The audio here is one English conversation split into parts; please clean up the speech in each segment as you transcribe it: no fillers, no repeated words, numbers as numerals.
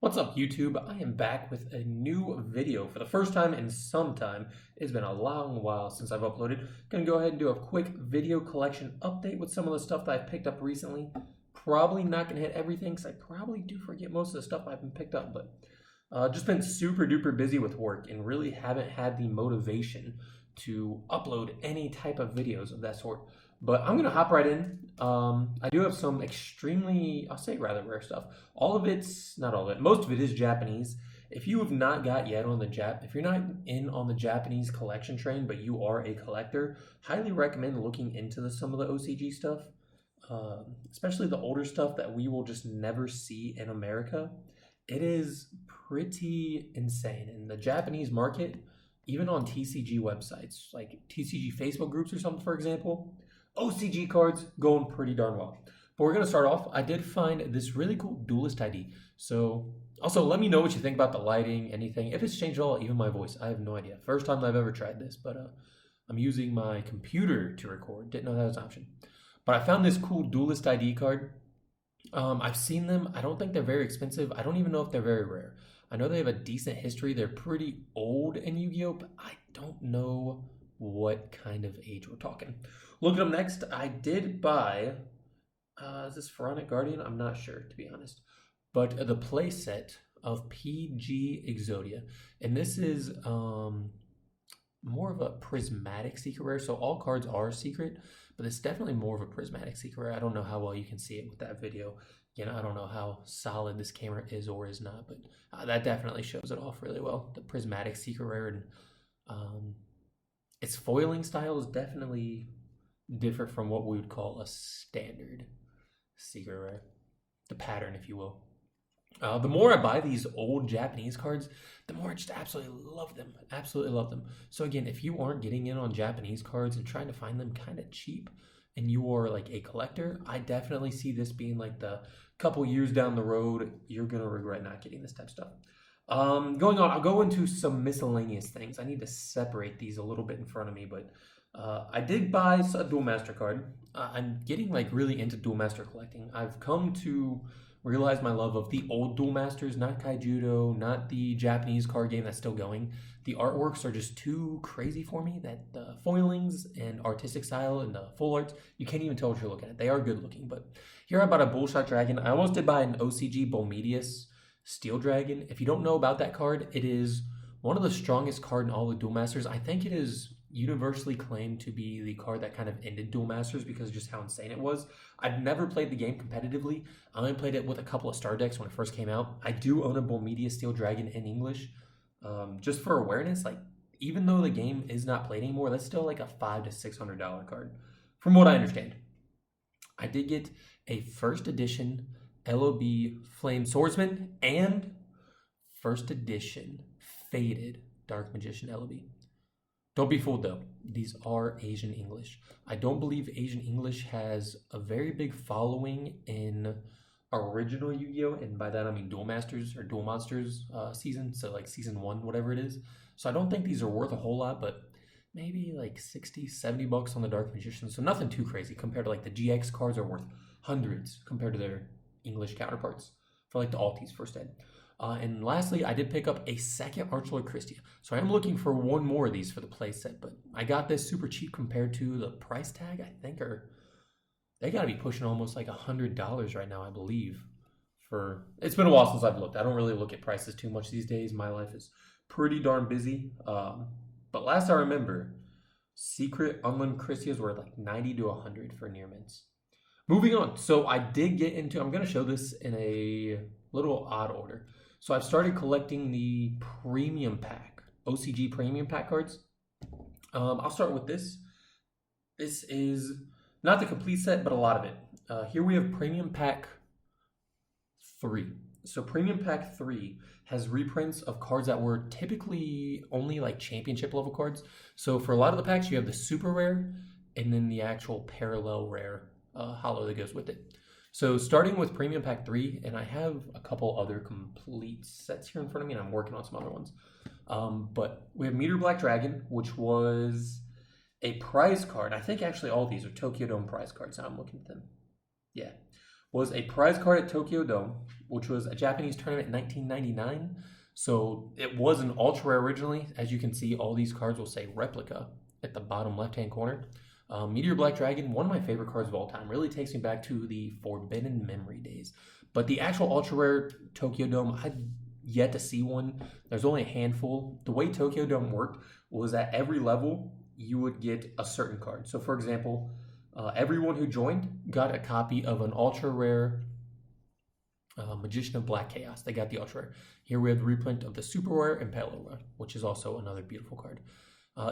What's up, YouTube? I am back with a new video for the first time in some time. It's been a long while since I've uploaded. Gonna go ahead and do a quick video collection update with some of the stuff that I've picked up recently. Probably not gonna hit everything because I probably do forget most of the stuff I've been picked up, but just been super duper busy with work and really haven't had the motivation to upload any type of videos of that sort. But I'm gonna hop right in. I do have some extremely, I'll say rather rare stuff. All of it's, not all of it, most of it is Japanese. If you have not got yet on the if you're not in on the Japanese collection train, but you are a collector, highly recommend looking into some of the OCG stuff, especially the older stuff that we will just never see in America. It is pretty insane. In the Japanese market, even on TCG websites, like TCG Facebook groups or something, for example, OCG cards going pretty darn well. But we're going to start off. I did find this really cool Duelist ID. So also let me know what you think about the lighting, anything. If it's changed at all, even my voice. I have no idea. First time I've ever tried this, but I'm using my computer to record. Didn't know that was an option. But I found this cool Duelist ID card. I've seen them. I don't think they're very expensive. I don't even know if they're very rare. I know they have a decent history. They're pretty old in Yu-Gi-Oh, but I don't know what kind of age we're talking. Looking up next, I did buy, is this Pharaonic Guardian? I'm not sure, to be honest. But the play set of PG Exodia. And this is more of a prismatic secret rare. So all cards are secret, but it's definitely more of a prismatic secret rare. I don't know how well you can see it with that video. You know, I don't know how solid this camera is or is not, but that definitely shows it off really well. The prismatic secret rare, and its foiling style is definitely different from what we would call a standard secret rare. The pattern, if you will. The more I buy these old Japanese cards, the more I just absolutely love them. Absolutely love them. So again, if you aren't getting in on Japanese cards and trying to find them kind of cheap, and you are like a collector, I definitely see this being like the couple years down the road, you're going to regret not getting this type of stuff. Going on, I'll go into some miscellaneous things. I need to separate these a little bit in front of me, but I did buy a Duel Master card. I'm getting like really into Duel Master collecting. I've come to realize my love of the old Duel Masters, not Yugioh, not the Japanese card game that's still going. The artworks are just too crazy for me, that the foilings and artistic style and the full arts, you can't even tell what you're looking at. They are good looking, but here I bought a Bullshot Dragon. I almost did buy an OCG Bomedius Steel Dragon. If you don't know about that card, it is one of the strongest cards in all the Duel Masters. I think it is universally claimed to be the card that kind of ended Duel Masters because of just how insane it was. I've never played the game competitively. I only played it with a couple of star decks when it first came out. I do own a Bomedius Steel Dragon in English. Just for awareness, like even though the game is not played anymore, that's still like a $500 to $600 card, from what I understand. I did get a first edition LOB Flame Swordsman and first edition Faded Dark Magician LOB. Don't be fooled though, these are Asian English. I don't believe Asian English has a very big following in original Yu-Gi-Oh! And by that I mean Duel Masters or Duel Monsters season, so like season 1, whatever it is. So I don't think these are worth a whole lot, but maybe like 60, 70 bucks on the Dark Magician. So nothing too crazy compared to like the GX cards are worth hundreds compared to their English counterparts for like the Altis first ed. And lastly, I did pick up a second Archlord Christia. So I am looking for one more of these for the play set, but I got this super cheap compared to the price tag, I think, or they got to be pushing almost like $100 right now, I believe. It's been a while since I've looked. I don't really look at prices too much these days. My life is pretty darn busy. But last I remember, secret unlimited Christias were like 90 to 100 for near mints. Moving on. So I did get into, I'm going to show this in a little odd order. So I've started collecting the premium pack, OCG premium pack cards. I'll start with this. This is not the complete set, but a lot of it. Here we have Premium Pack 3. So Premium Pack 3 has reprints of cards that were typically only like championship level cards. So for a lot of the packs, you have the super rare and then the actual parallel rare holo that goes with it. So starting with Premium Pack 3, and I have a couple other complete sets here in front of me, and I'm working on some other ones. But we have Meteor Black Dragon, which was a prize card. I think actually all these are Tokyo Dome prize cards. Now I'm looking at them. Yeah. was a prize card at Tokyo Dome, which was a Japanese tournament in 1999. So it was an ultra rare originally. As you can see, all these cards will say replica at the bottom left-hand corner. Meteor Black Dragon, one of my favorite cards of all time. Really takes me back to the Forbidden Memory days. But the actual ultra rare Tokyo Dome, I've yet to see one. There's only a handful. The way Tokyo Dome worked was at every level, you would get a certain card. So, for example, everyone who joined got a copy of an ultra rare Magician of Black Chaos. They got the ultra rare. Here we have the reprint of the super rare and Pale Rare, which is also another beautiful card.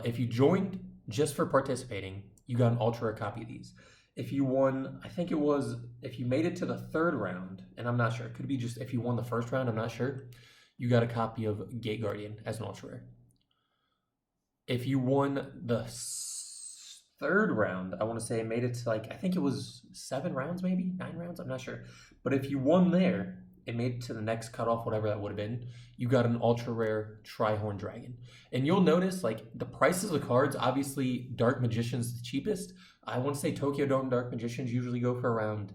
If you joined just for participating, you got an ultra rare copy of these. If you won, I think it was, if you made it to the third round, and I'm not sure, it could be just if you won the first round, I'm not sure, you got a copy of Gate Guardian as an ultra rare. If you won the third round, I want to say made it to I think it was 7 rounds, maybe 9 rounds, I'm not sure. But if you won there, it made it to the next cutoff, whatever that would have been, you got an ultra rare Trihorn Dragon. And you'll notice the prices of the cards, obviously Dark Magician's the cheapest. I want to say Tokyo Dome Dark Magicians usually go for around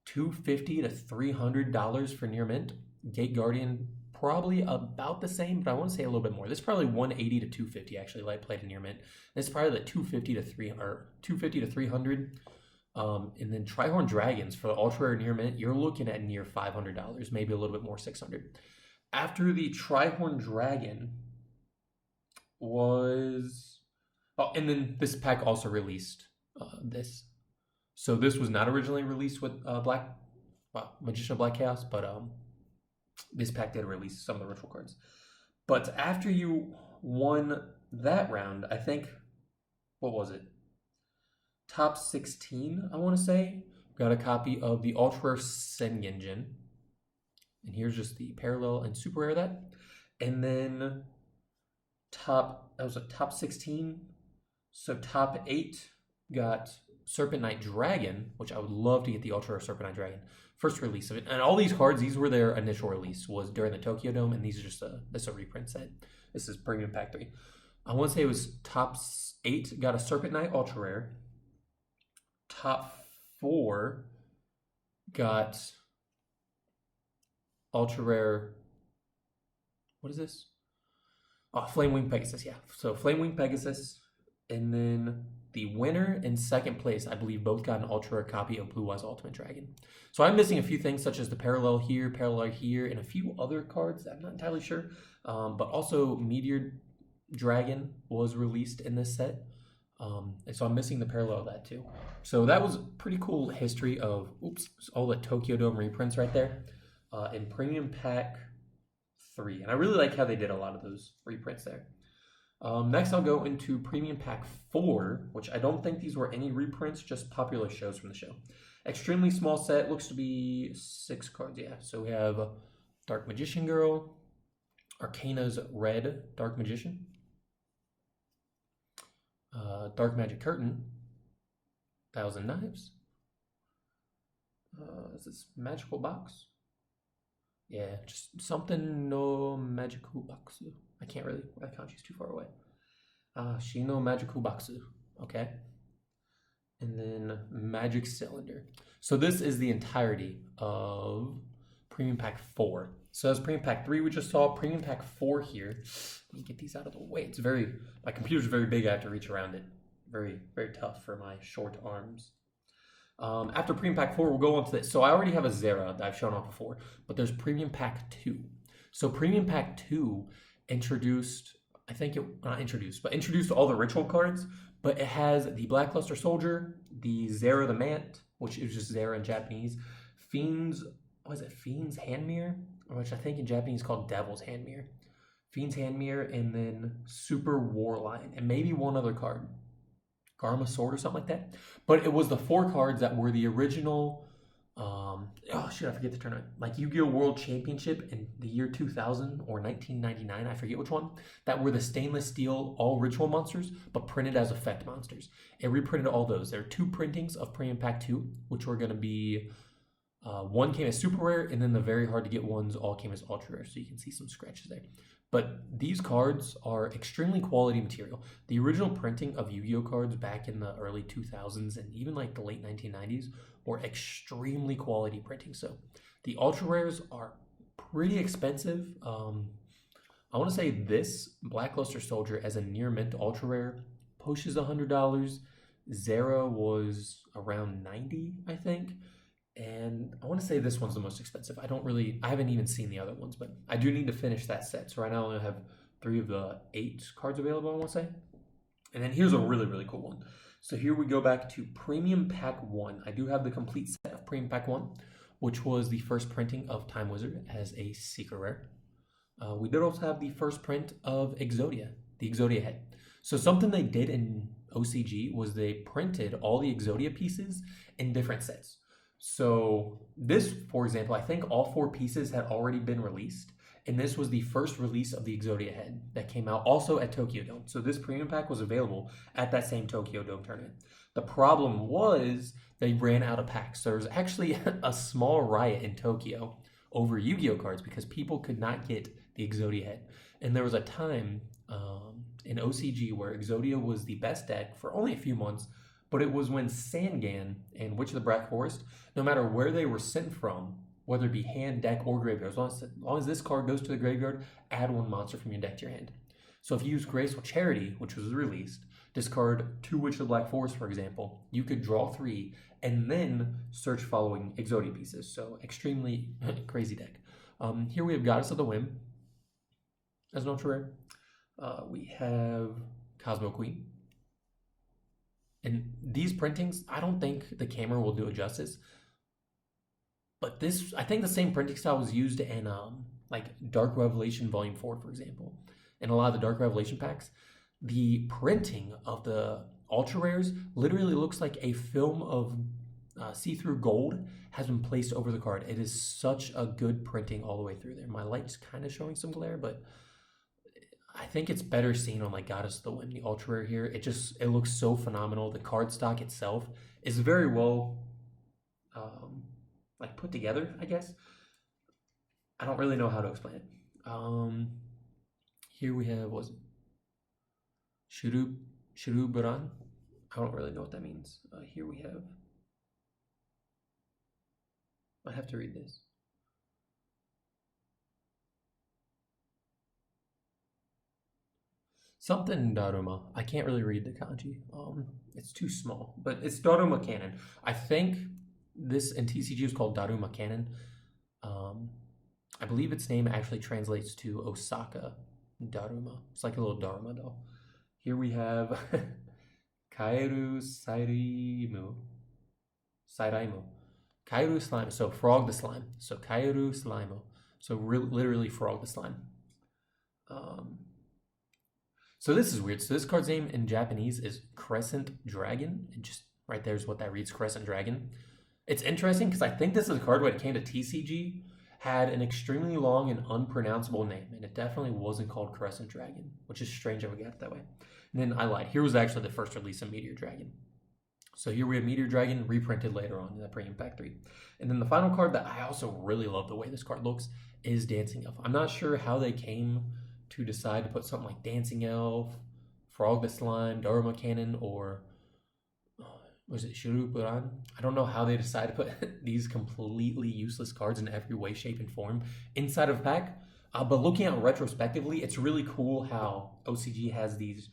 $250 to $300 for near mint. Gate Guardian probably about the same, but I want to say a little bit more. This is probably $180 to $250 actually. Light played in near mint. This is probably $250 to $300. And then Trihorn Dragons for the ultra rare near mint, you're looking at near $500, maybe a little bit more, $600. After the Trihorn Dragon was, and then this pack also released this. So this was not originally released with Magician of Black Chaos, but this pack did release some of the ritual cards. But after you won that round, I think, what was it? Top 16, I want to say, got a copy of the Ultra Rare Sengenjin. And here's just the parallel and super rare of that. And then that was a top 16. So top 8 got Serpent Knight Dragon, which I would love to get the Ultra Rare Serpent Knight Dragon. First release of it. And all these cards, these were their initial release, was during the Tokyo Dome, and these are just a reprint set. This is Premium Pack 3. I want to say it was top 8 got a Serpent Knight Ultra Rare. Top 4 got ultra rare. What is this? Oh, Flame Wing Pegasus. Yeah. So Flame Wing Pegasus, and then the winner and second place, I believe, both got an ultra rare copy of Blue Eyes Ultimate Dragon. So I'm missing a few things, such as the parallel here, and a few other cards that I'm not entirely sure. But also Meteor Dragon was released in this set. And so I'm missing the parallel of that too. So that was pretty cool history of all the Tokyo Dome reprints right there in Premium Pack 3. And I really like how they did a lot of those reprints there. Next I'll go into Premium Pack 4, which I don't think these were any reprints, just popular shows from the show. Extremely small set, looks to be 6 cards, yeah. So we have Dark Magician Girl, Arcana's Red Dark Magician, Dark Magic Curtain, Thousand Knives. Is this Magical Box? Yeah, just something no Magical Boxu. I can't she's too far away. Shino Magical Boxu. Okay. And then Magic Cylinder. So this is the entirety of Premium Pack 4. So that's Premium Pack 3 we just saw. Premium Pack 4 here. Let me get these out of the way. My computer's very big. I have to reach around it. Very, very tough for my short arms. After Premium Pack 4, we'll go on to this. So I already have a Zera that I've shown off before, but there's Premium Pack 2. So Premium Pack 2 introduced all the ritual cards, but it has the Blackluster Soldier, the Zera the Mant, which is just Zera in Japanese, Fiend's Hand Mirror, which I think in Japanese is called Devil's Hand Mirror, Fiend's Hand Mirror, and then Super Warline, and maybe one other card. Karma Sword or something like that. But it was the 4 cards that were the original, I forget the tournament. Like Yu-Gi-Oh! World Championship in the year 2000 or 1999, I forget which one, that were the stainless steel all ritual monsters, but printed as effect monsters. It reprinted all those. There are 2 printings of Premium Pack 2, which were going to be, one came as super rare, and then the very hard to get ones all came as ultra rare, so you can see some scratches there. But these cards are extremely quality material. The original printing of Yu-Gi-Oh cards back in the early 2000s and even like the late 1990s or extremely quality printing. So the ultra rares are pretty expensive. I want to say this Blackluster Soldier as a near mint ultra rare pushes $100. Zera was around 90, I think. And I want to say this one's the most expensive. I haven't even seen the other ones, but I do need to finish that set. So right now I only have 3 of the 8 cards available, I want to say. And then here's a really, really cool one. So here we go back to Premium Pack 1. I do have the complete set of Premium Pack 1, which was the first printing of Time Wizard as a secret rare. We did also have the first print of Exodia, the Exodia head. So something they did in OCG was they printed all the Exodia pieces in different sets. So this, for example, I think all 4 pieces had already been released. And this was the first release of the Exodia head that came out also at Tokyo Dome. So this premium pack was available at that same Tokyo Dome tournament. The problem was they ran out of packs. So there was actually a small riot in Tokyo over Yu-Gi-Oh cards because people could not get the Exodia head. And there was a time in OCG where Exodia was the best deck for only a few months, but it was when Sangan and Witch of the Black Forest, no matter where they were sent from, whether it be hand, deck, or graveyard, as long as this card goes to the graveyard, add 1 monster from your deck to your hand. So if you use Graceful Charity, which was released, discard 2 Witch of the Black Forest, for example, you could draw 3 and then search following Exodia pieces. So extremely crazy deck. Here we have Goddess of the Whim as an ultra rare. We have Cosmo Queen. And these printings, I don't think the camera will do it justice. But this, I think the same printing style was used in like Dark Revelation Volume 4, for example. In a lot of the Dark Revelation packs, the printing of the ultra rares literally looks like a film of see-through gold has been placed over the card. It is such a good printing all the way through there. My light's kind of showing some glare, but I think it's better seen on like Goddess of the Wind, the ultra rare here. It looks so phenomenal. The card stock itself is very well like put together, I guess. I don't really know how to explain it. Here we have, was it Shuruburan? I don't really know what that means. Here we have, I have to read this. Something Daruma. I can't really read the kanji. It's too small, but it's Daruma Canon. I think this in TCG is called Daruma Canon. I believe its name actually translates to Osaka Daruma. It's like a little Daruma doll. Here we have Kaeru Sairaimu. Kaeru Slime. So Frog the Slime. So Kaeru Slime. So literally Frog the Slime. So this is weird. So this card's name in Japanese is Crescent Dragon. And just right there is what that reads, Crescent Dragon. It's interesting because I think this is a card when it came to TCG had an extremely long and unpronounceable name. And it definitely wasn't called Crescent Dragon, which is strange that we got it that way. And then I lied. Here was actually the first release of Meteor Dragon. So here we have Meteor Dragon reprinted later on in that Premium Pack 3. And then the final card that I also really love the way this card looks is Dancing Elf. I'm not sure how they came to decide to put something like Dancing Elf, Frog the Slime, Daruma Cannon, or was it Shuruburan? I don't know how they decided to put these completely useless cards in every way, shape, and form inside of a pack. But looking at it retrospectively, it's really cool how OCG has these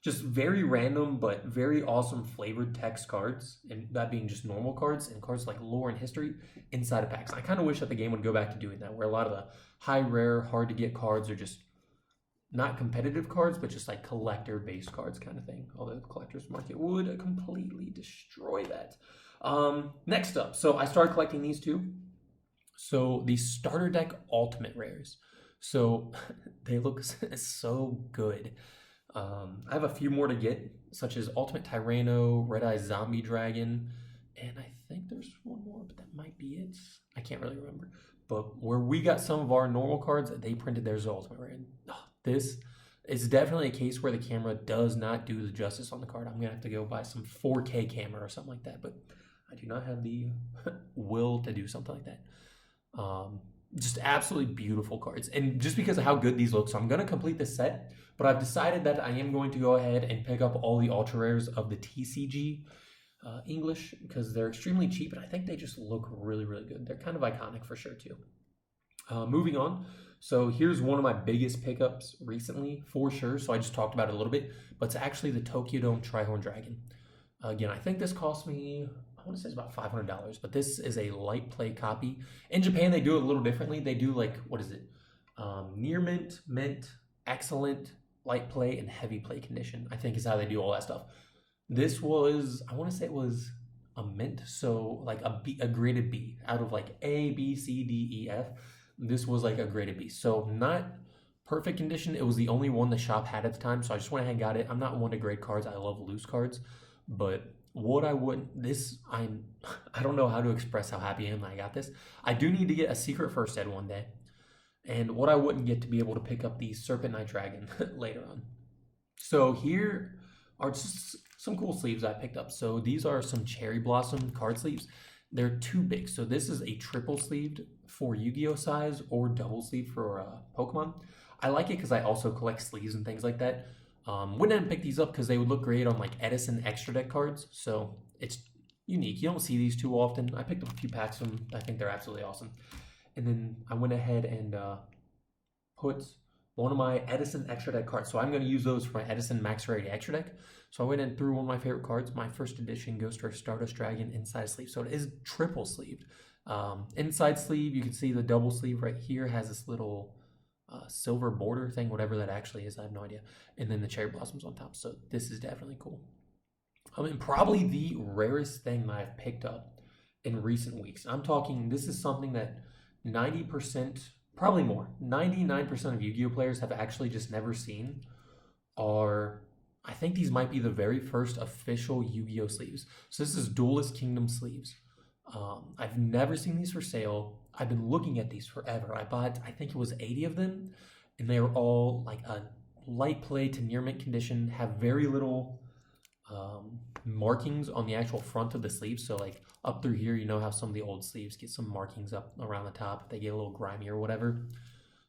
just very random but very awesome flavored text cards, and that being just normal cards and cards like lore and history inside of packs. I kind of wish that the game would go back to doing that, where a lot of the high rare, hard to get cards are just not competitive cards, but just like collector-based cards kind of thing. Although the collector's market would completely destroy that. Next up, so I started collecting these two. So the starter deck ultimate rares. So they look so good. I have a few more to get, such as Ultimate Tyranno, Red Eye Zombie Dragon, and I think there's one more, but that might be it. I can't really remember. But where we got some of our normal cards, they printed theirs ultimate rare. This is definitely a case where the camera does not do the justice on the card. I'm going to have to go buy some 4K camera or something like that, but I do not have the will to do something like that. Just absolutely beautiful cards. And just because of how good these look, so I'm going to complete this set, but I've decided that I am going to go ahead and pick up all the ultra rares of the TCG English because they're extremely cheap and I think they just look really, really good. They're kind of iconic for sure too. Moving on. So here's one of my biggest pickups recently for sure. So I just talked about it a little bit, but it's actually the Tokyo Dome Trihorn Dragon. Again, I think this cost me, I want to say it's about $500, but this is a light play copy. In Japan, they do it a little differently. They do like, what is it? Near mint, mint, excellent, light play, and heavy play condition, I think is how they do all that stuff. This was, I want to say it was a mint, so like a graded B out of like A, B, C, D, E, F. This was like a graded B. So not perfect condition. It was the only one the shop had at the time, so I just went ahead and got it. I'm not one to grade cards. I love loose cards, but what I would I don't know how to express how happy I am that I got this. I do need to get a secret first ed one day, and what I wouldn't get to be able to pick up the Serpent Knight Dragon later on. So here are just some cool sleeves I picked up. So these are some Cherry Blossom card sleeves. They're too big. So this is a triple sleeved for Yu-Gi-Oh size or double sleeve for Pokemon. I like it because I also collect sleeves and things like that. Wouldn't pick these up because they would look great on like Edison extra deck cards. So it's unique. You don't see these too often. I picked up a few packs of them. I think they're absolutely awesome. And then I went ahead and put one of my Edison extra deck cards. So I'm going to use those for my Edison Max Rarity extra deck. So I went and threw one of my favorite cards, my first edition Ghost Rare Stardust Dragon inside sleeve. So it is triple sleeved. Inside sleeve, you can see the double sleeve right here has this little silver border thing, whatever that actually is, I have no idea. And then the cherry blossoms on top. So this is definitely cool. I mean, probably the rarest thing that I've picked up in recent weeks. I'm talking, this is something that 90%, probably more, 99% of Yu-Gi-Oh players have actually just never seen. Are, I think these might be the very first official Yu-Gi-Oh sleeves. So this is Duelist Kingdom sleeves. I've never seen these for sale. I've been looking at these forever. I bought, I think it was 80 of them, and they were all like a light play to near mint condition, have very little markings on the actual front of the sleeve. So like up through here, you know how some of the old sleeves get some markings up around the top. They get a little grimy or whatever.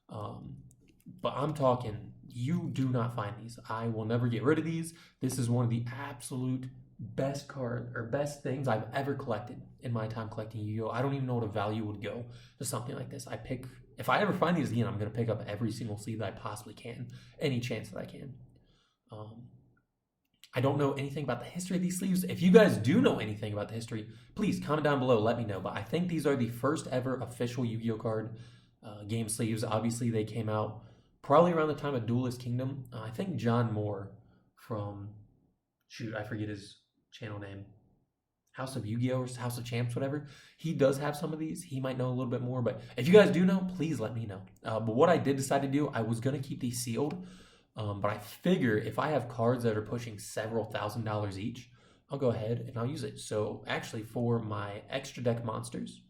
But I'm talking, you do not find these. I will never get rid of these. This is one of the absolute best card or best things I've ever collected in my time collecting Yu-Gi-Oh. I don't even know what a value would go to something like this. If I ever find these again, I'm going to pick up every single sleeve that I possibly can, any chance that I can. I don't know anything about the history of these sleeves. If you guys do know anything about the history, please comment down below, let me know. But I think these are the first ever official Yu-Gi-Oh card game sleeves. Obviously, they came out probably around the time of Duelist Kingdom. I think John Moore from, shoot, I forget his channel name, House of Yu-Gi-Oh or House of Champs, whatever. He does have some of these. He might know a little bit more, but if you guys do know, please let me know. But what I did decide to do, I was going to keep these sealed, but I figure if I have cards that are pushing several $1,000s each, I'll go ahead and I'll use it. So actually for my extra deck monsters,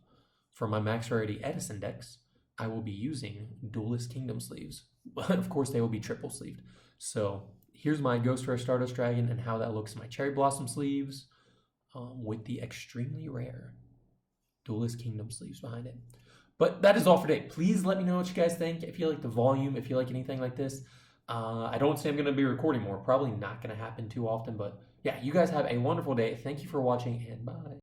for my Max Rarity Edison decks, I will be using Duelist Kingdom sleeves. But of course they will be triple sleeved. So here's my Ghost Rare Stardust Dragon and how that looks in my Cherry Blossom sleeves with the extremely rare Duelist Kingdom sleeves behind it. But that is all for today. Please let me know what you guys think. If you like the volume, if you like anything like this. I don't say I'm going to be recording more. Probably not going to happen too often. But yeah, you guys have a wonderful day. Thank you for watching and bye.